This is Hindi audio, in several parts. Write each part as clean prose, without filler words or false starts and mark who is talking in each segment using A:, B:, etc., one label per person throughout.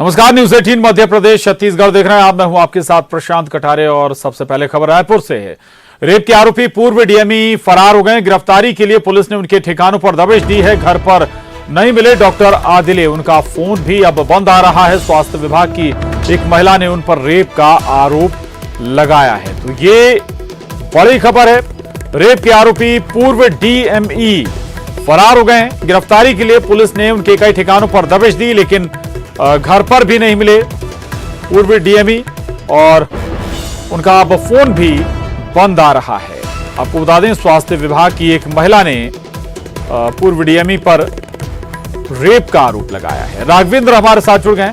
A: नमस्कार, न्यूज 18 मध्य प्रदेश छत्तीसगढ़ देख रहे हैं आप। मैं हूं आपके साथ प्रशांत कठारे और सबसे पहले खबर रायपुर से है। रेप के आरोपी पूर्व डीएमई फरार हो गए। गिरफ्तारी के लिए पुलिस ने उनके ठिकानों पर दबिश दी है। घर पर नहीं मिले डॉक्टर आदिले, उनका फोन भी अब बंद आ रहा है। स्वास्थ्य विभाग की एक महिला ने उन पर रेप का आरोप लगाया है। तो ये बड़ी खबर है। रेप के आरोपी पूर्व डीएमई फरार हो गए। गिरफ्तारी के लिए पुलिस ने उनके कई ठिकानों पर दबिश दी, लेकिन घर पर भी नहीं मिले पूर्व डीएमई और उनका अब फोन भी बंद आ रहा है। आपको बता दें, स्वास्थ्य विभाग की एक महिला ने पूर्व डीएमई पर रेप का आरोप लगाया है। राघवेंद्र हमारे साथ जुड़ गए।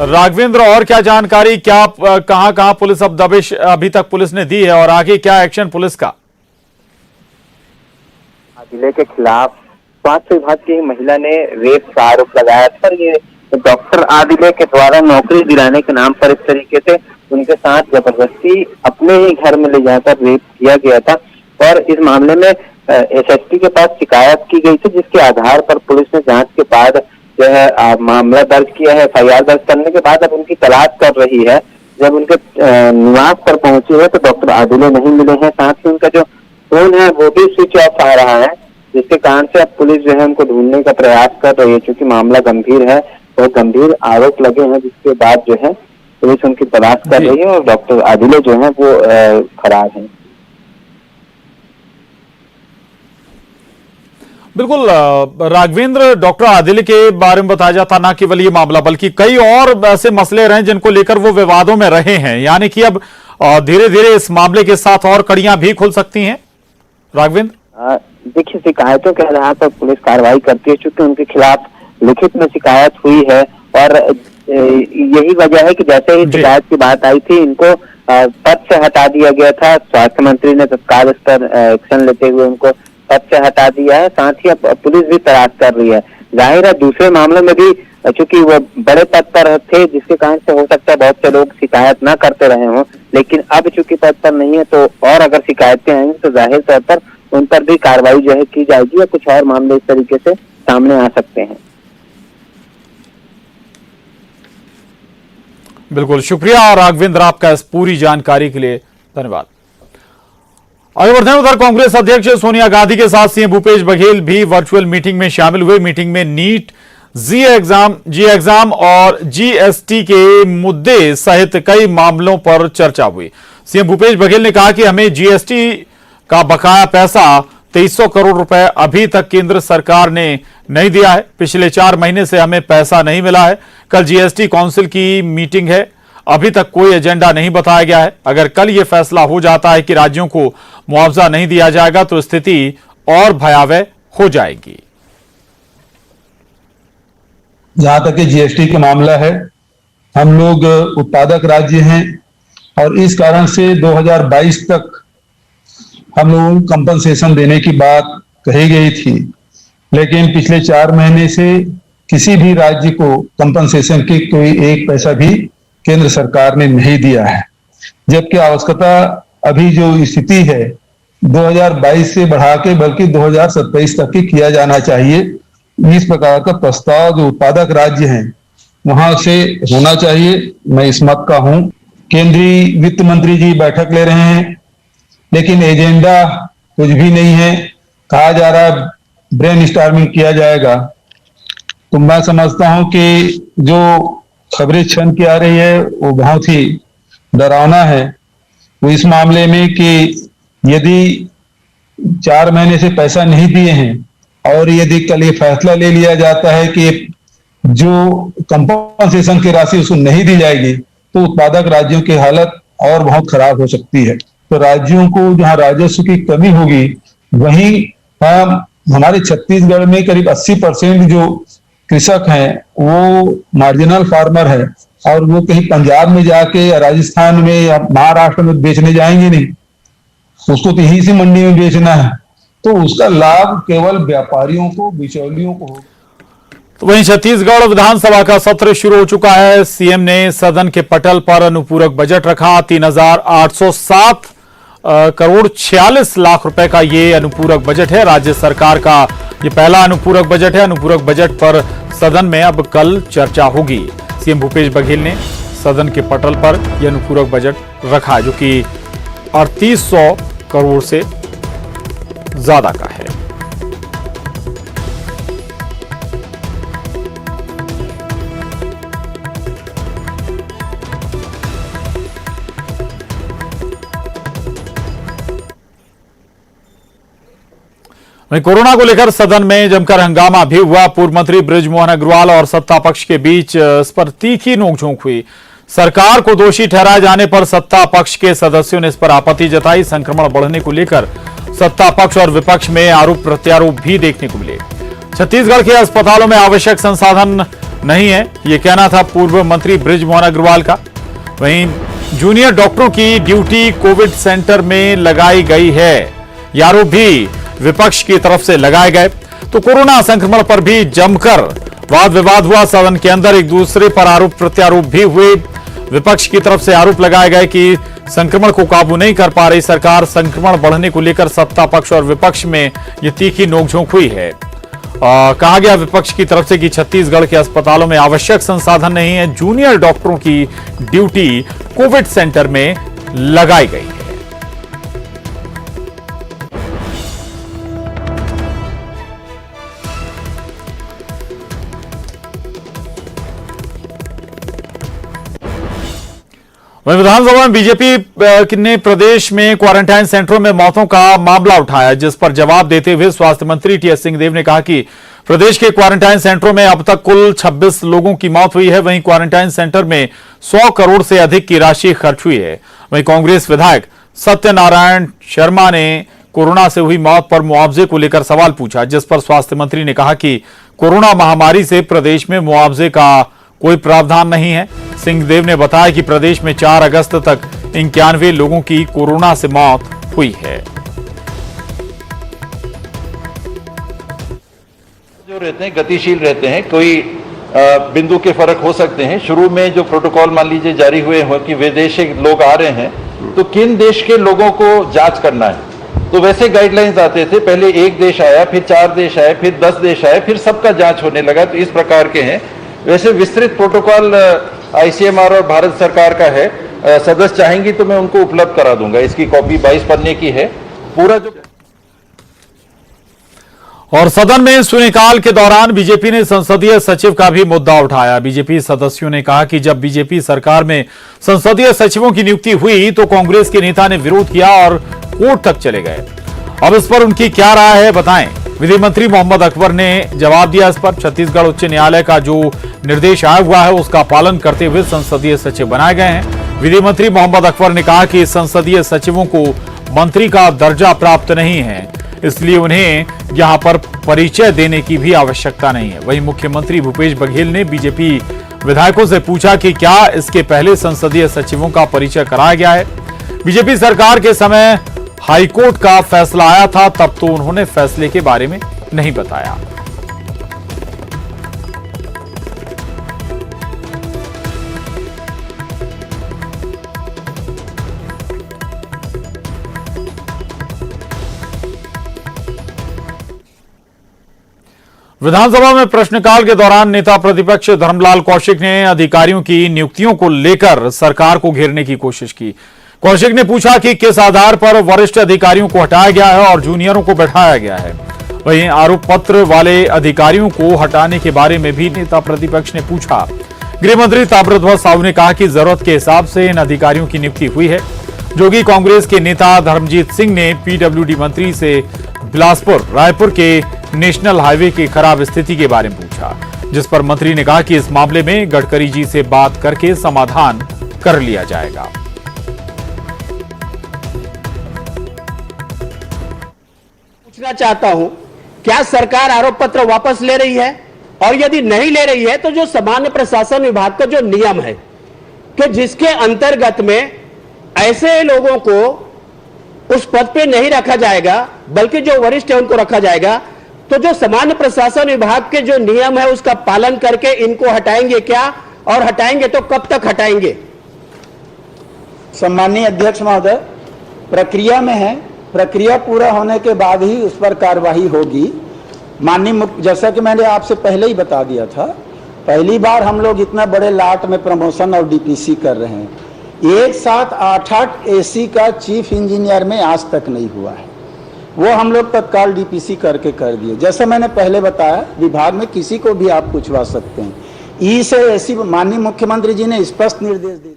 A: राघवेंद्र, और क्या जानकारी, क्या कहां पुलिस अब दबिश अभी तक पुलिस ने दी है और आगे क्या एक्शन पुलिस का?
B: जिले के खिलाफ स्वास्थ्य विभाग की महिला ने रेप का आरोप लगाया था। ये डॉक्टर आदिले के द्वारा नौकरी दिलाने के नाम पर इस तरीके से उनके साथ जबरदस्ती अपने ही घर में ले जाकर रेप किया गया था और इस मामले में एसएसपी के पास शिकायत की गई थी, जिसके आधार पर पुलिस ने जांच के बाद जो है मामला दर्ज किया है। एफआईआर दर्ज करने के बाद अब उनकी तलाश कर रही है। जब उनके निवास पर पहुंची है तो डॉक्टर आदिले नहीं मिले हैं। साथ ही उनका जो फोन है वो भी स्विच ऑफ आ रहा है, जिसके कारण से अब पुलिस जो है उनको ढूंढने का प्रयास कर रही है। क्योंकि मामला गंभीर है और गंभीर आरोप लगे हैं, जिसके बाद जो है पुलिस उनकी तलाश कर रही है और डॉक्टर आदिले जो है वो फरार हैं।
A: बिल्कुल राघवेंद्र, डॉक्टर आदिले के बारे में बताया जाता ना केवल ये मामला बल्कि कई और ऐसे मसले रहे जिनको लेकर वो विवादों में रहे हैं, यानी कि अब धीरे धीरे इस मामले के साथ और कड़ियां भी खुल सकती हैं। राघवेंद्र,
B: देखिए, शिकायतों के आधार पर पुलिस कार्रवाई करती है। चूंकि उनके खिलाफ लिखित में शिकायत हुई है और यही वजह है कि जैसे ही शिकायत की बात आई थी, इनको पद से हटा दिया गया था। स्वास्थ्य मंत्री ने तत्काल इस पर एक्शन लेते हुए उनको पद से हटा दिया है। साथ ही अब पुलिस भी तलाश कर रही है। जाहिर है दूसरे मामलों में भी चूंकि वो बड़े पद पर थे, जिसके कारण से हो सकता है बहुत से लोग शिकायत ना करते रहे हों, लेकिन अब चूंकि पद पर नहीं है तो और अगर शिकायतें आएंगी तो जाहिर तौर पर उन पर भी कार्रवाई जो है की जाएगी या कुछ और मामले इस तरीके से सामने आ सकते हैं।
A: बिल्कुल, शुक्रिया राघवेंद्र आपका इस पूरी जानकारी के लिए, धन्यवाद। आगे बढ़ते हैं। उधर कांग्रेस अध्यक्ष सोनिया गांधी के साथ सीएम भूपेश बघेल भी वर्चुअल मीटिंग में शामिल हुए। मीटिंग में नीट, जी एग्जाम और जीएसटी के मुद्दे सहित कई मामलों पर चर्चा हुई। सीएम भूपेश बघेल ने कहा कि हमें जीएसटी का बकाया पैसा 2300 करोड़ रुपए अभी तक केंद्र सरकार ने नहीं दिया है। पिछले 4 महीने से हमें पैसा नहीं मिला है। कल जीएसटी काउंसिल की मीटिंग है, अभी तक कोई एजेंडा नहीं बताया गया है। अगर कल यह फैसला हो जाता है कि राज्यों को मुआवजा नहीं दिया जाएगा तो स्थिति और भयावह हो जाएगी।
C: जहां तक कि जीएसटी का मामला है, हम लोग उत्पादक राज्य हैं और इस कारण से 2022 तक हम लोगों को कंपनसेशन देने की बात कही गई थी, लेकिन पिछले 4 महीने से किसी भी राज्य को कंपनसेशन की कोई एक पैसा भी केंद्र सरकार ने नहीं दिया है। जबकि आवश्यकता अभी जो स्थिति है 2022 से बढ़ा के बल्कि 2027 तक ही किया जाना चाहिए। इस प्रकार का प्रस्ताव जो उत्पादक राज्य हैं वहां से होना चाहिए। मैं इस मत का हूं। केंद्रीय वित्त मंत्री जी बैठक ले रहे हैं, लेकिन एजेंडा कुछ भी नहीं है। कहा जा रहा है ब्रेन स्टॉर्मिंग किया जाएगा। तो मैं समझता हूं कि जो खबरें छन के आ रही है वो बहुत ही डरावना है। तो इस मामले में कि यदि 4 महीने से पैसा नहीं दिए हैं और यदि कल ये फैसला ले लिया जाता है कि जो कंपनसेशन की राशि उसको नहीं दी जाएगी तो उत्पादक राज्यों की हालत और बहुत खराब हो सकती है। तो राज्यों को जहां राजस्व की कमी होगी, वहीं हमारे छत्तीसगढ़ में करीब 80% जो कृषक हैं वो मार्जिनल फार्मर है और वो कहीं पंजाब में जाके या राजस्थान में या महाराष्ट्र में बेचने जाएंगे नहीं, उसको तो यहीं से मंडी में बेचना है। तो उसका लाभ केवल व्यापारियों को, बिचौलियों को होगा।
A: तो वहीं छत्तीसगढ़ विधानसभा का सत्र शुरू हो चुका है। सीएम ने सदन के पटल पर अनुपूरक बजट रखा। 3807 करोड़ 46 लाख रुपए का ये अनुपूरक बजट है। राज्य सरकार का ये पहला अनुपूरक बजट है। अनुपूरक बजट पर सदन में अब कल चर्चा होगी। सीएम भूपेश बघेल ने सदन के पटल पर यह अनुपूरक बजट रखा जो कि 3800 करोड़ से ज्यादा का है। वहीं कोरोना को लेकर सदन में जमकर हंगामा भी हुआ। पूर्व मंत्री बृजमोहन अग्रवाल और सत्ता पक्ष के बीच इस पर तीखी नोकझोंक हुई। सरकार को दोषी ठहराए जाने पर सत्ता पक्ष के सदस्यों ने इस पर आपत्ति जताई। संक्रमण बढ़ने को लेकर सत्ता पक्ष और विपक्ष में आरोप प्रत्यारोप भी देखने को मिले। छत्तीसगढ़ के अस्पतालों में आवश्यक संसाधन नहीं है, यह कहना था पूर्व मंत्री बृजमोहन अग्रवाल का। वहीं जूनियर डॉक्टरों की ड्यूटी कोविड सेंटर में लगाई गई है, यह आरोप भी विपक्ष की तरफ से लगाए गए। तो कोरोना संक्रमण पर भी जमकर वाद विवाद हुआ। सदन के अंदर एक दूसरे पर आरोप प्रत्यारोप भी हुए। विपक्ष की तरफ से आरोप लगाए गए कि संक्रमण को काबू नहीं कर पा रही सरकार। संक्रमण बढ़ने को लेकर सत्ता पक्ष और विपक्ष में यह तीखी नोकझोंक हुई है। कहा गया विपक्ष की तरफ से कि छत्तीसगढ़ के अस्पतालों में आवश्यक संसाधन नहीं है, जूनियर डॉक्टरों की ड्यूटी कोविड सेंटर में लगाई गई है। वहीं विधानसभा में बीजेपी ने प्रदेश में क्वारंटाइन सेंटरों में मौतों का मामला उठाया, जिस पर जवाब देते हुए स्वास्थ्य मंत्री टीएस सिंहदेव ने कहा कि प्रदेश के क्वारंटाइन सेंटरों में अब तक कुल 26 लोगों की मौत हुई है। वहीं क्वारंटाइन सेंटर में 100 करोड़ से अधिक की राशि खर्च हुई है। वहीं कांग्रेस विधायक सत्यनारायण शर्मा ने कोरोना से हुई मौत पर मुआवजे को लेकर सवाल पूछा, जिस पर स्वास्थ्य मंत्री ने कहा कि कोरोना महामारी से प्रदेश में मुआवजे का कोई प्रावधान नहीं है। सिंहदेव ने बताया कि प्रदेश में 4 अगस्त तक 91 लोगों की कोरोना से मौत हुई है।
D: जो रहते हैं गतिशील रहते हैं, कोई बिंदु के फर्क हो सकते हैं। शुरू में जो प्रोटोकॉल मान लीजिए जारी हुए हो कि विदेशी लोग आ रहे हैं, तो किन देश के लोगों को जांच करना है, तो वैसे गाइडलाइंस आते थे। पहले 1 देश आया, फिर 4 देश आए, फिर 10 देश आए, फिर सबका जांच होने लगा। तो इस प्रकार के हैं। वैसे विस्तृत प्रोटोकॉल आईसीएमआर और भारत सरकार का है। सदस्य चाहेंगी तो मैं उनको उपलब्ध करा दूंगा। इसकी कॉपी 22 पन्ने की है। पूरा जो
A: और सदन में शून्यकाल के दौरान बीजेपी ने संसदीय सचिव का भी मुद्दा उठाया। बीजेपी सदस्यों ने कहा कि जब बीजेपी सरकार में संसदीय सचिवों की नियुक्ति हुई तो कांग्रेस के नेता ने विरोध किया और कोर्ट तक चले गए। अब इस पर उनकी क्या राय है बताएं। विधि मंत्री मोहम्मद अकबर ने जवाब दिया इस पर। छत्तीसगढ़ उच्च न्यायालय का जो निर्देश आया हुआ है उसका पालन करते हुए संसदीय सचिव बनाए गए हैं। विधि मंत्री मोहम्मद अकबर ने कहा कि संसदीय सचिवों को मंत्री का दर्जा प्राप्त नहीं है, इसलिए उन्हें यहां पर परिचय देने की भी आवश्यकता नहीं है। वहीं मुख्यमंत्री भूपेश बघेल ने बीजेपी विधायकों से पूछा कि क्या इसके पहले संसदीय सचिवों का परिचय कराया गया है। बीजेपी सरकार के समय हाईकोर्ट का फैसला आया था, तब तो उन्होंने फैसले के बारे में नहीं बताया। विधानसभा में प्रश्नकाल के दौरान नेता प्रतिपक्ष धर्मलाल कौशिक ने अधिकारियों की नियुक्तियों को लेकर सरकार को घेरने की कोशिश की। कौशिक ने पूछा कि किस आधार पर वरिष्ठ अधिकारियों को हटाया गया है और जूनियरों को बैठाया गया है। वहीं आरोप पत्र वाले अधिकारियों को हटाने के बारे में भी नेता प्रतिपक्ष ने पूछा। गृह मंत्री ताम्रध्वज साहू ने कहा कि जरूरत के हिसाब से इन अधिकारियों की नियुक्ति हुई है। जोगी कांग्रेस के नेता धर्मजीत सिंह ने पीडब्ल्यूडी मंत्री से बिलासपुर रायपुर के नेशनल हाईवे की खराब स्थिति के बारे में पूछा, जिस पर मंत्री ने कहा कि इस मामले में गडकरी जी से बात करके समाधान कर लिया जाएगा।
E: पूछना चाहता हूं, क्या सरकार आरोप पत्र वापस ले रही है? और यदि नहीं ले रही है तो जो सामान्य प्रशासन विभाग का जो नियम है कि जिसके अंतर्गत में ऐसे लोगों को उस पद पे नहीं रखा जाएगा बल्कि जो वरिष्ठ है उनको रखा जाएगा, तो जो सामान्य प्रशासन विभाग के जो नियम है उसका पालन करके इनको हटाएंगे क्या, और हटाएंगे तो कब तक हटाएंगे?
F: सम्माननीय अध्यक्ष महोदय, प्रक्रिया में है, प्रक्रिया पूरा होने के बाद ही उस पर कार्यवाही होगी। माननीय जैसा कि मैंने आपसे पहले ही बता दिया था, पहली बार हम लोग इतना बड़े लाट में प्रमोशन और डीपीसी कर रहे हैं। एक साथ 8-8 एसी का चीफ इंजीनियर में आज तक नहीं हुआ है। वो हम लोग तत्काल डीपीसी करके कर दिए। जैसे मैंने पहले बताया, विभाग में किसी को भी आप पूछवा सकते हैं। ई से एसी माननीय मुख्यमंत्री जी ने स्पष्ट निर्देश दे दिए।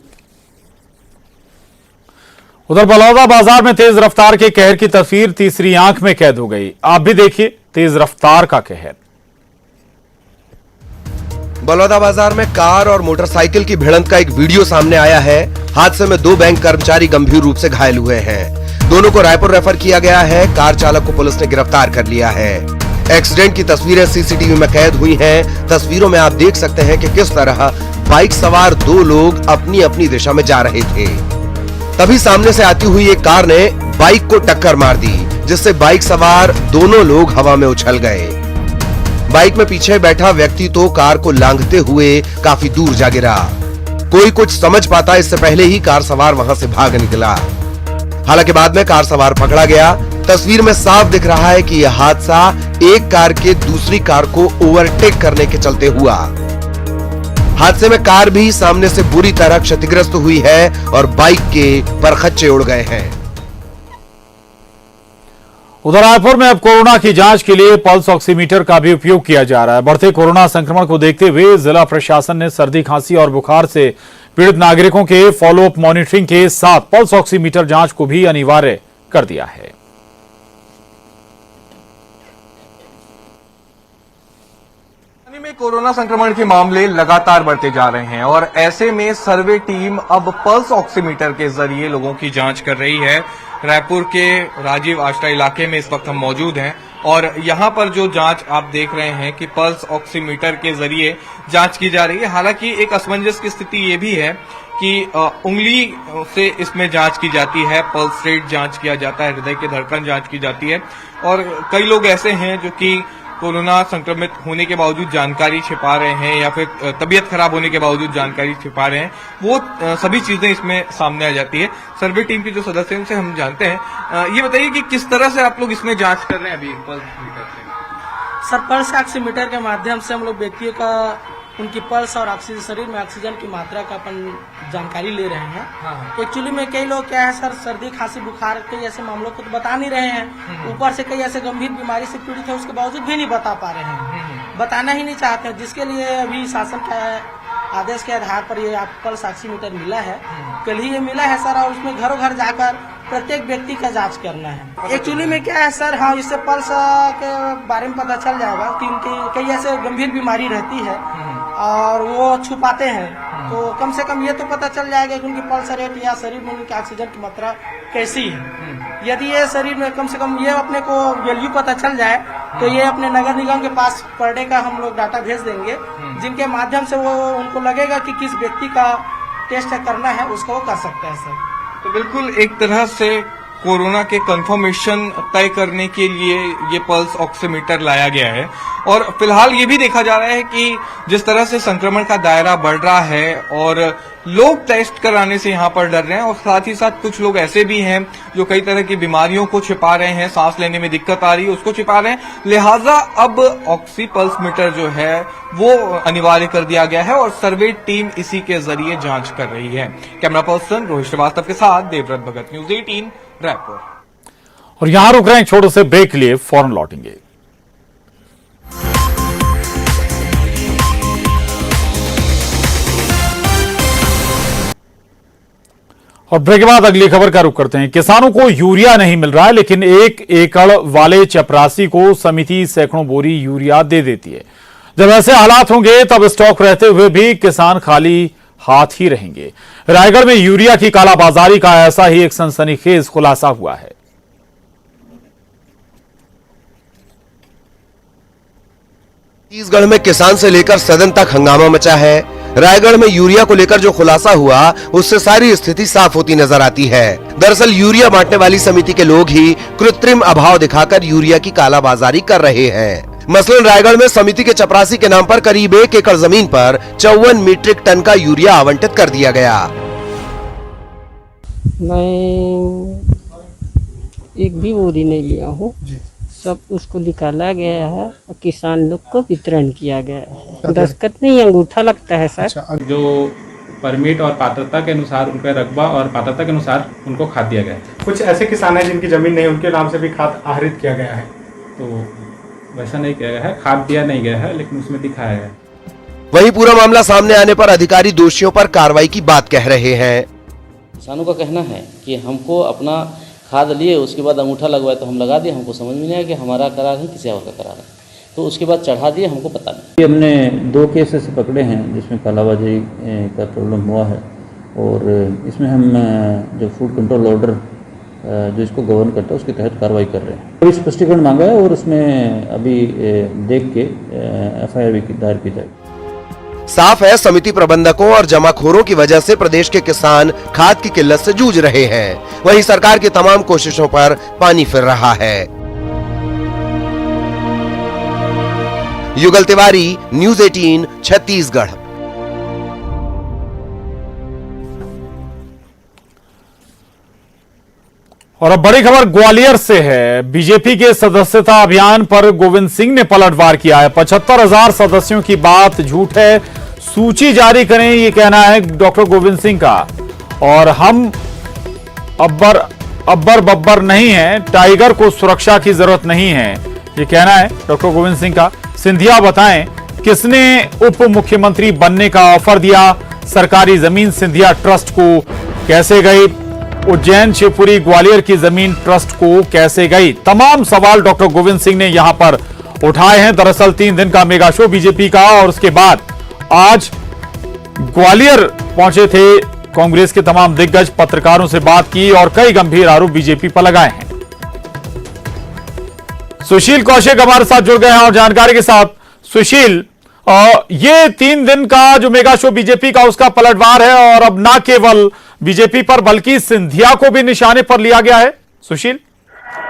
A: उधर बलौदा बाजार में तेज रफ्तार के कहर की तस्वीर तीसरी आंख में कैद हो गई। आप भी देखिए तेज रफ्तार का कहर।
G: बलौदा बाजार में कार और मोटरसाइकिल की भिड़ंत का एक वीडियो सामने आया है। हादसे में 2 बैंक कर्मचारी गंभीर रूप से घायल हुए हैं। दोनों को रायपुर रेफर किया गया है। कार चालक को पुलिस ने गिरफ्तार कर लिया है। एक्सीडेंट की तस्वीरें सीसीटीवी में कैद हुई हैं। तस्वीरों में आप देख सकते हैं कि किस तरह बाइक सवार 2 लोग अपनी अपनी दिशा में जा रहे थे। तभी सामने से आती हुई एक कार ने बाइक को टक्कर मार दी, जिससे बाइक सवार दोनों लोग हवा में उछल गए। बाइक में पीछे बैठा व्यक्ति तो कार को लांघते हुए काफी दूर जा गिरा। कोई कुछ समझ पाता इससे पहले ही कार सवार वहां से भाग निकला। हालांकि बाद में कार सवार पकड़ा गया। तस्वीर में साफ दिख रहा है कि यह हादसा एक कार के दूसरी कार को ओवरटेक करने के चलते हुआ। हादसे में कार भी सामने से बुरी तरह क्षतिग्रस्त हुई है और बाइक के परखच्चे उड़ गए हैं।
A: उधर रायपुर में अब कोरोना की जांच के लिए पल्स ऑक्सीमीटर का भी उपयोग किया जा रहा है। बढ़ते कोरोना संक्रमण को देखते हुए जिला प्रशासन ने सर्दी, खांसी और बुखार से पीड़ित नागरिकों के फॉलोअप मॉनिटरिंग के साथ पल्स ऑक्सीमीटर जांच को भी अनिवार्य कर दिया है।
H: में कोरोना संक्रमण के मामले लगातार बढ़ते जा रहे हैं और ऐसे में सर्वे टीम अब पल्स ऑक्सीमीटर के जरिए लोगों की जांच कर रही है। रायपुर के राजीव आश्रय इलाके में इस वक्त हम मौजूद हैं और यहां पर जो जांच आप देख रहे हैं कि पल्स ऑक्सीमीटर के जरिए जांच की जा रही है। हालांकि एक असमंजस की स्थिति ये भी है कि उंगली से इसमें जांच की जाती है, पल्स रेट जांच किया जाता है, हृदय की धड़कन जांच की जाती है और कई लोग ऐसे हैं जो कि कोरोना संक्रमित होने के बावजूद जानकारी छिपा रहे हैं या फिर तबीयत खराब होने के बावजूद जानकारी छिपा रहे हैं। वो सभी चीजें इसमें सामने आ जाती है। सर्वे टीम के जो सदस्य हैं उनसे हम जानते हैं। ये बताइए कि किस तरह से आप लोग इसमें जांच कर रहे हैं अभी पल्स ऑक्सीमीटर से?
I: सर, पल्स ऑक्सीमीटर के माध्यम से हम लोग व्यक्तियों का उनकी पल्स और ऑक्सीजन, शरीर में ऑक्सीजन की मात्रा का अपन जानकारी ले रहे हैं। एक्चुअली में कई लोग क्या है सर, सर्दी, खांसी, बुखार कई ऐसे मामलों को तो बता नहीं रहे हैं। ऊपर से कई ऐसे गंभीर बीमारी से पीड़ित है, उसके बावजूद भी नहीं बता पा रहे हैं, बताना ही नहीं चाहते हैं। जिसके लिए अभी शासन का आदेश के आधार पर ये आप पल्स ऑक्सीमीटर मिला है। कल ही ये मिला है सर और उसमें घरों घर जाकर प्रत्येक व्यक्ति का जांच करना है। एक्चुअली में क्या है सर, हाँ, इससे पल्स के बारे में पता चल जाएगा कि उनकी कई ऐसे गंभीर बीमारी रहती है और वो छुपाते हैं, तो कम से कम ये तो पता चल जाएगा कि उनकी पल्स रेट या शरीर में उनकी ऑक्सीजन की मात्रा कैसी है। यदि ये शरीर में कम से कम ये अपने को वैल्यू पता चल जाए तो ये अपने नगर निगम के पास पर डे का हम लोग डाटा भेज देंगे, जिनके माध्यम से वो उनको लगेगा कि किस व्यक्ति का टेस्ट करना है उसको वो कर सकते हैं सर।
H: तो बिल्कुल एक तरह से कोरोना के कंफर्मेशन तय करने के लिए ये पल्स ऑक्सीमीटर लाया गया है और फिलहाल ये भी देखा जा रहा है कि जिस तरह से संक्रमण का दायरा बढ़ रहा है और लोग टेस्ट कराने से यहाँ पर डर रहे हैं और साथ ही साथ कुछ लोग ऐसे भी हैं जो कई तरह की बीमारियों को छिपा रहे हैं, सांस लेने में दिक्कत आ रही है उसको छिपा रहे हैं। लिहाजा अब ऑक्सी पल्स मीटर जो है वो अनिवार्य कर दिया गया है और सर्वे टीम इसी के जरिए जांच कर रही है। कैमरा पर्सन रोहित श्रीवास्तव के साथ देवव्रत भगत, न्यूज 18 रायपुर।
A: और यहां रुक रहे हैं छोटे से ब्रेक के लिए, फौरन लौटेंगे। और ब्रेक के बाद अगली खबर का रुख करते हैं। किसानों को यूरिया नहीं मिल रहा है, लेकिन 1 एकड़ वाले चपरासी को समिति सैकड़ों बोरी यूरिया दे देती है। जब ऐसे हालात होंगे तब स्टॉक रहते हुए भी किसान खाली हाथ ही रहेंगे। रायगढ़ में यूरिया की कालाबाजारी का ऐसा ही एक सनसनीखेज खुलासा हुआ है।
G: छत्तीसगढ़ में किसान से लेकर सदन तक हंगामा मचा है। रायगढ़ में यूरिया को लेकर जो खुलासा हुआ उससे सारी स्थिति साफ होती नजर आती है। दरअसल यूरिया बांटने वाली समिति के लोग ही कृत्रिम अभाव दिखाकर यूरिया की कालाबाजारी कर रहे हैं। मसलन रायगढ़ में समिति के चपरासी के नाम पर करीब 1 एकड़ जमीन पर 54 मीट्रिक टन का यूरिया आवंटित कर दिया गया।
J: मैं एक भी बोरी नहीं लिया हूँ, सब उसको निकाला गया है और किसान लोग को वितरण किया गया है। दस्तखत नहीं, अंगूठा लगता है सर।
K: जो परमिट और पात्रता के अनुसार उनका रकबा और पात्रता के अनुसार उनको खाद दिया गया है।
L: कुछ ऐसे किसान हैं जिनकी जमीन नहीं, उनके नाम से भी खाद आहरित किया गया है।
K: तो वैसा नहीं किया गया है, खाद दिया नहीं गया है, लेकिन उसमें दिखाया गया है।
G: वहीं पूरा मामला सामने आने पर अधिकारी दोषियों पर कार्रवाई की बात कह रहे हैं।
M: किसानों का कहना है कि हमको अपना खाद लिए, उसके बाद अंगूठा लगवाए तो हम लगा दिए, हमको समझ में नहीं आया कि हमारा करार है किसी और का करार है, तो उसके बाद चढ़ा दिए, हमको पता नहीं।
N: हमने 2 केस ऐसे पकड़े हैं जिसमें कालाबाजारी का प्रॉब्लम हुआ है और इसमें हम जो फूड कंट्रोल ऑर्डर जो इसको गवर्न करता है उसके तहत कार्रवाई कर रहे हैं। कोई स्पष्टीकरण मांगा है और उसमें अभी देख के FIR भी दायर की जाएगी।
G: साफ है, समिति प्रबंधकों और जमाखोरों की वजह से प्रदेश के किसान खाद की किल्लत से जूझ रहे हैं। वहीं सरकार की तमाम कोशिशों पर पानी फिर रहा है। युगल तिवारी, न्यूज़ 18, छत्तीसगढ़।
A: और अब बड़ी खबर ग्वालियर से है। बीजेपी के सदस्यता अभियान पर गोविंद सिंह ने पलटवार किया है। 75,000 सदस्यों की बात झूठ है, सूची जारी करें, ये कहना है डॉक्टर गोविंद सिंह का। और हम अब्बर बब्बर नहीं है, टाइगर को सुरक्षा की जरूरत नहीं है, ये कहना है डॉक्टर गोविंद सिंह का। सिंधिया बताएं किसने उप मुख्यमंत्री बनने का ऑफर दिया, सरकारी जमीन सिंधिया ट्रस्ट को कैसे गई, उज्जैन, शिवपुरी, ग्वालियर की जमीन ट्रस्ट को कैसे गई, तमाम सवाल डॉक्टर गोविंद सिंह ने यहां पर उठाए हैं। दरअसल 3 दिन का मेगा शो बीजेपी का और उसके बाद आज ग्वालियर पहुंचे थे कांग्रेस के तमाम दिग्गज, पत्रकारों से बात की और कई गंभीर आरोप बीजेपी पर लगाए हैं। सुशील कौशिक हमारे साथ जुड़ गए हैं और जानकारी के साथ। सुशील, ये 3 दिन का जो मेगा शो बीजेपी का उसका पलटवार है और अब ना केवल बीजेपी पर बल्कि सिंधिया को भी निशाने पर लिया गया है। सुशील,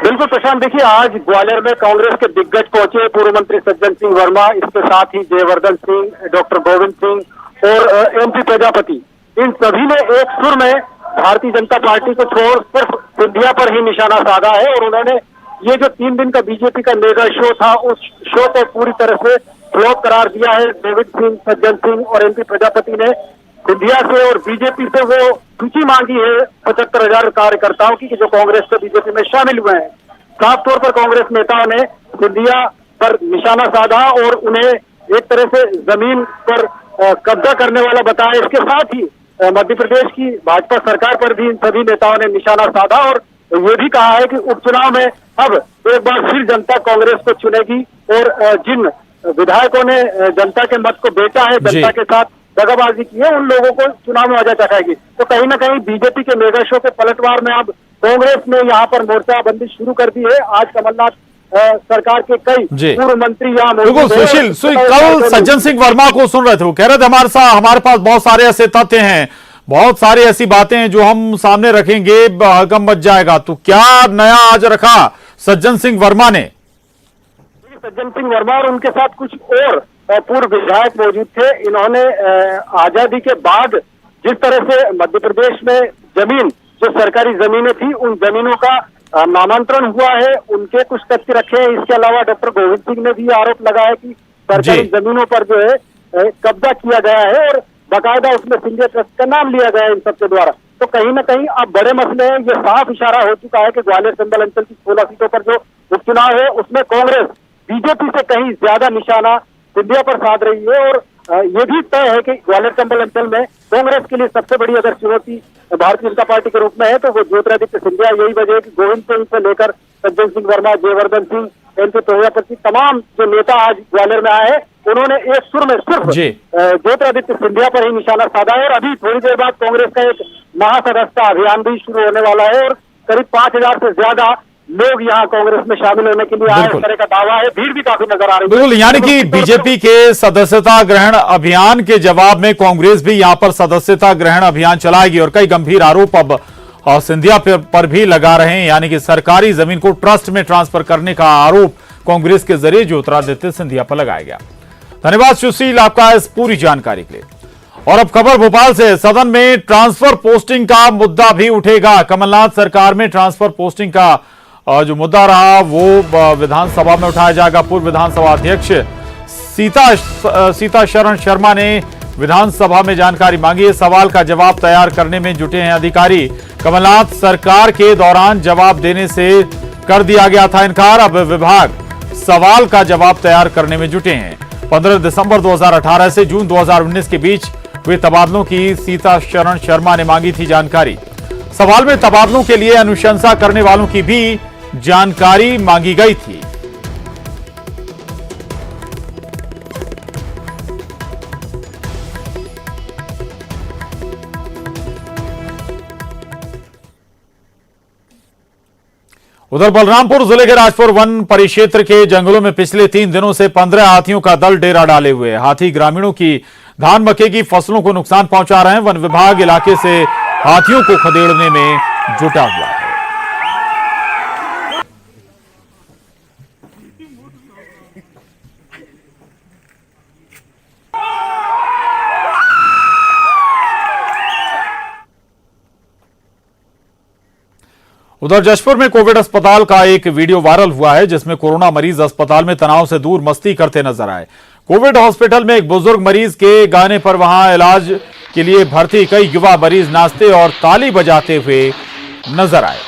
O: बिल्कुल प्रशांत, देखिए आज ग्वालियर में कांग्रेस के दिग्गज पहुंचे, पूर्व मंत्री सज्जन सिंह वर्मा, इसके साथ ही जयवर्धन सिंह, डॉक्टर गोविंद सिंह और MP प्रजापति। इन सभी ने एक सुर में भारतीय जनता पार्टी को छोड़ सिर्फ सिंधिया पर ही निशाना साधा है और उन्होंने ये जो 3 दिन का बीजेपी का मेगा शो था उस शो को पूरी तरह से फ्लॉप करार दिया है। गोविंद सिंह, सज्जन सिंह और MP प्रजापति ने सिंधिया से और बीजेपी से वो सूची मांगी है 75,000 कार्यकर्ताओं की, जो कांग्रेस से बीजेपी में शामिल हुए हैं। साफ तौर पर कांग्रेस नेताओं ने सिंधिया पर निशाना साधा और उन्हें एक तरह से जमीन पर कब्जा करने वाला बताया। इसके साथ ही मध्य प्रदेश की भाजपा सरकार पर भी इन सभी नेताओं ने निशाना साधा और ये भी कहा है कि उपचुनाव में अब एक बार फिर जनता कांग्रेस को चुनेगी और जिन विधायकों ने जनता के मत को बेचा है, जनता के साथ दगाबाजी की है, उन लोगों को चुनाव में मजा चखाएगी। तो कहीं ना कहीं बीजेपी के मेगा शो के पलटवार में अब कांग्रेस ने यहाँ पर मोर्चाबंदी शुरू कर दी है। आज कमलनाथ सरकार के कई पूर्व मंत्री यहाँ
A: बिल्कुल सुशील, कल सज्जन सिंह वर्मा को सुन रहे थे, वो कह रहे थे हमारे पास बहुत सारे ऐसे तथ्य हैं, बहुत सारी ऐसी बातें हैं जो हम सामने रखेंगे, हकम बच जाएगा। तो क्या नया आज रखा सज्जन सिंह वर्मा ने?
O: सज्जन सिंह वर्मा और उनके साथ कुछ और पूर्व विधायक मौजूद थे। इन्होंने आजादी के बाद जिस तरह से मध्य प्रदेश में जमीन, जो सरकारी जमीनें थी, उन जमीनों का नामांतरण हुआ है, उनके कुछ तथ्य रखे हैं। इसके अलावा डॉक्टर गोविंद सिंह ने भी आरोप लगाया कि सरकारी जमीनों पर जो है कब्जा किया गया है और बाकायदा उसमें सिंधिया ट्रस्ट का नाम लिया गया है इन सबके द्वारा। तो कहीं ना कहीं अब बड़े मसले हैं। ये साफ इशारा हो चुका है कि ग्वालियर चंबल अंचल की 16 सीटों पर जो उपचुनाव है उसमें कांग्रेस बीजेपी से कहीं ज्यादा निशाना सिंधिया पर साध रही है और ये भी तय है कि ग्वालियर चंबल अंचल में कांग्रेस के लिए सबसे बड़ी अगर चुनौती भारतीय जनता पार्टी के रूप में है तो वो ज्योतिरादित्य सिंधिया। यही वजह है कि गोविंद सिंह से लेकर सज्जन सिंह वर्मा, जयवर्धन सिंह, MP प्रजापति, तमाम जो नेता आज ग्वालियर में आए हैं, उन्होंने एक सुर में सिर्फ ज्योतिरादित्य सिंधिया पर ही निशाना साधा है। और अभी थोड़ी देर बाद कांग्रेस का एक महासदस्यता अभियान भी शुरू होने वाला है और करीब 5,000 से ज्यादा लोग यहाँ कांग्रेस में शामिल होने के लिए आए, इस तरह का दावा है। भीड़ भी काफी नजर आ रही है।
A: बिल्कुल, यानी कि बीजेपी के सदस्यता ग्रहण अभियान के जवाब में कांग्रेस भी यहाँ पर सदस्यता ग्रहण अभियान चलाएगी और कई गंभीर आरोप अब सिंधिया पर भी लगा रहे हैं। यानी कि सरकारी जमीन को ट्रस्ट में ट्रांसफर करने का आरोप कांग्रेस के जरिए ज्योतिरादित्य सिंधिया पर लगाया गया। धन्यवाद सुशील आपका इस पूरी जानकारी के लिए। और अब खबर भोपाल से, सदन में ट्रांसफर पोस्टिंग का मुद्दा भी उठेगा। कमलनाथ सरकार में ट्रांसफर पोस्टिंग का जो मुद्दा रहा वो विधानसभा में उठाया जाएगा। पूर्व विधानसभा अध्यक्ष सीता शरण शर्मा ने विधानसभा में जानकारी मांगी है। सवाल का जवाब तैयार करने में जुटे हैं अधिकारी। कमलनाथ सरकार के दौरान जवाब देने से कर दिया गया था इनकार, अब विभाग सवाल का जवाब तैयार करने में जुटे हैं। 15 दिसंबर 2018 से जून 2019 के बीच हुए तबादलों की सीता शरण शर्मा ने मांगी थी जानकारी। सवाल में तबादलों के लिए अनुशंसा करने वालों की भी जानकारी मांगी गई थी। उधर बलरामपुर जिले के राजपुर वन परिक्षेत्र के जंगलों में पिछले 3 दिनों से 15 हाथियों का दल डेरा डाले हुए है। हाथी ग्रामीणों की धान मक्के की फसलों को नुकसान पहुंचा रहे हैं। वन विभाग इलाके से हाथियों को खदेड़ने में जुटा हुआ है। उधर जशपुर में कोविड अस्पताल का एक वीडियो वायरल हुआ है जिसमें कोरोना मरीज अस्पताल में तनाव से दूर मस्ती करते नजर आए। कोविड हॉस्पिटल में एक बुजुर्ग मरीज के गाने पर वहां इलाज के लिए भर्ती कई युवा मरीज नाचते और ताली बजाते हुए नजर आए।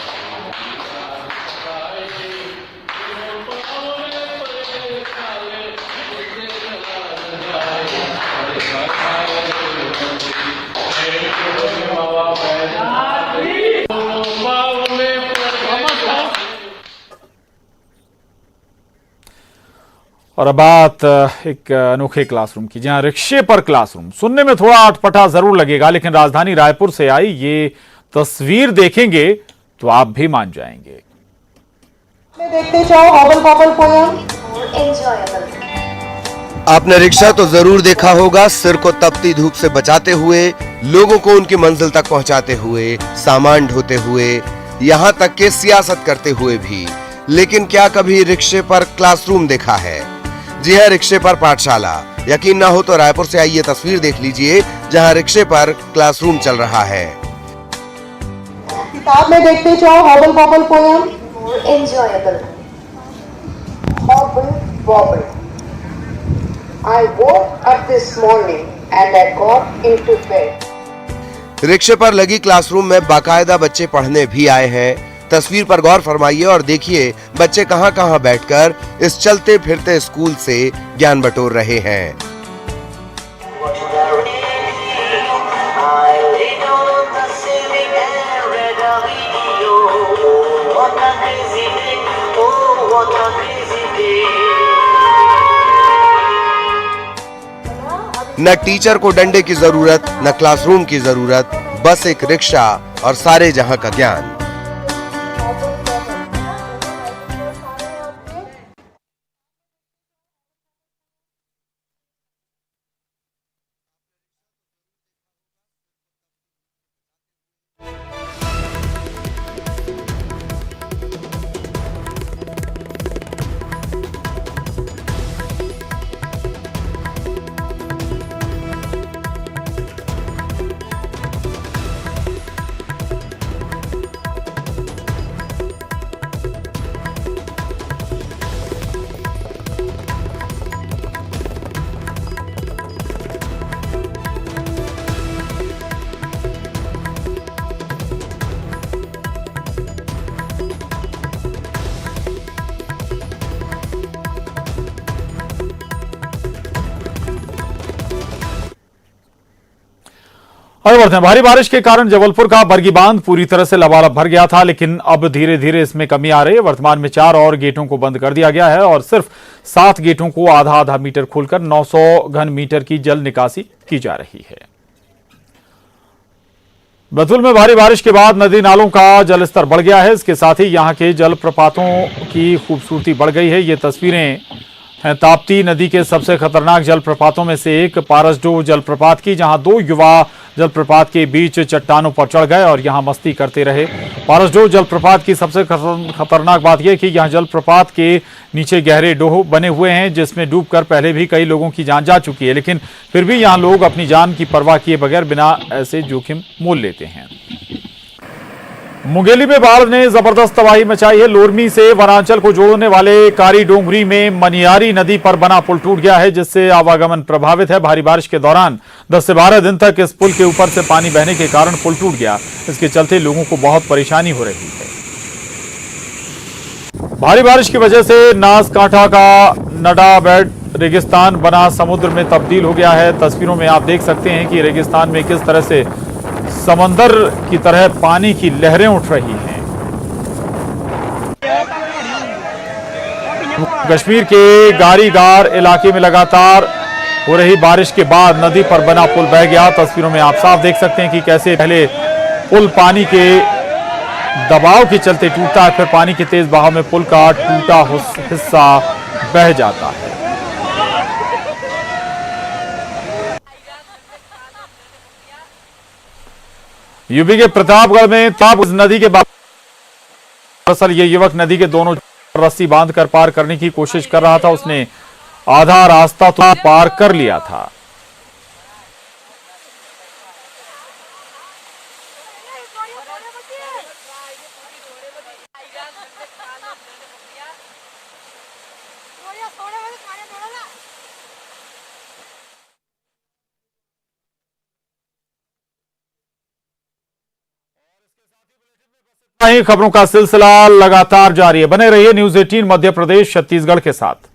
A: और अब बात एक अनोखे क्लासरूम की, जहां रिक्शे पर क्लासरूम सुनने में थोड़ा अटपटा जरूर लगेगा, लेकिन राजधानी रायपुर से आई ये तस्वीर देखेंगे तो आप भी मान जाएंगे।
P: देखते जाओ हॉबल बॉबल पोयम।
G: आपने रिक्शा तो जरूर देखा होगा, सिर को तपती धूप से बचाते हुए, लोगों को उनकी मंजिल तक पहुंचाते हुए, सामान ढोते हुए, यहाँ तक के सियासत करते हुए भी। लेकिन क्या कभी रिक्शे पर क्लासरूम देखा है? जी है, रिक्शे पर पाठशाला। यकीन ना हो तो रायपुर से आई ये तस्वीर देख लीजिए, जहां रिक्शे पर क्लासरूम चल रहा है।
P: किताब में देखते जाओ hobble bobble poem. Enjoyable hobble bobble. I woke up this morning and I got into bed।
G: रिक्शे पर लगी क्लासरूम में बाकायदा बच्चे पढ़ने भी आए हैं। तस्वीर पर गौर फरमाइए और देखिए बच्चे कहां कहां बैठकर इस चलते फिरते स्कूल से ज्ञान बटोर रहे हैं। न टीचर को डंडे की जरूरत, न क्लासरूम की जरूरत, बस एक रिक्शा और सारे जहां का ज्ञान।
A: आगे बढ़ते हैं। भारी बारिश के कारण जबलपुर का बरगी बांध पूरी तरह से लबालब भर गया था, लेकिन अब धीरे धीरे इसमें कमी आ रही है। वर्तमान में 4 और गेटों को बंद कर दिया गया है और सिर्फ 7 गेटों को आधा आधा मीटर खोलकर 900 घन मीटर की जल निकासी की जा रही है। बैतूल में भारी बारिश के बाद नदी नालों का जलस्तर बढ़ गया है। इसके साथ ही यहां के जलप्रपातों की खूबसूरती बढ़ गई है। ये तस्वीरें हैं ताप्ती नदी के सबसे खतरनाक जलप्रपातों में से एक पारसडोह जलप्रपात की, जहां 2 युवा जलप्रपात के बीच चट्टानों पर चढ़ गए और यहां मस्ती करते रहे। पारसडोह जलप्रपात की सबसे खतरनाक बात यह कि यहां जलप्रपात के नीचे गहरे डोह बने हुए हैं, जिसमें डूबकर पहले भी कई लोगों की जान जा चुकी है, लेकिन फिर भी यहां लोग अपनी जान की परवाह किए बगैर बिना ऐसे जोखिम मोल लेते हैं। मुंगेली में बाढ़ ने जबरदस्त तबाही मचाई है। लोरमी से वनांचल को जोड़ने वाले कारी डोंगरी में मनियारी नदी पर बना पुल टूट गया है, जिससे आवागमन प्रभावित है। भारी बारिश के दौरान 10 से 12 दिन तक इस पुल के ऊपर से पानी बहने के कारण पुल टूट गया। इसके चलते लोगों को बहुत परेशानी हो रही है। भारी बारिश की वजह से नासकांठा का नडा बेड रेगिस्तान बना समुद्र में तब्दील हो गया है। तस्वीरों में आप देख सकते हैं कि रेगिस्तान में किस तरह से समंदर की तरह पानी की लहरें उठ रही हैं। कश्मीर के गारीगार इलाके में लगातार हो रही बारिश के बाद नदी पर बना पुल बह गया। तस्वीरों में आप साफ देख सकते हैं कि कैसे पहले पुल पानी के दबाव के चलते टूटता है, फिर पानी के तेज बहाव में पुल का टूटा हिस्सा बह जाता है। यूपी के प्रतापगढ़ में ताप नदी के बाद दरअसल ये युवक नदी के दोनों रस्सी बांधकर पार करने की कोशिश कर रहा था। उसने आधा रास्ता तो पार कर लिया था। खबरों का सिलसिला लगातार जारी है। बने रहिए न्यूज़ 18 मध्य प्रदेश छत्तीसगढ़ के साथ।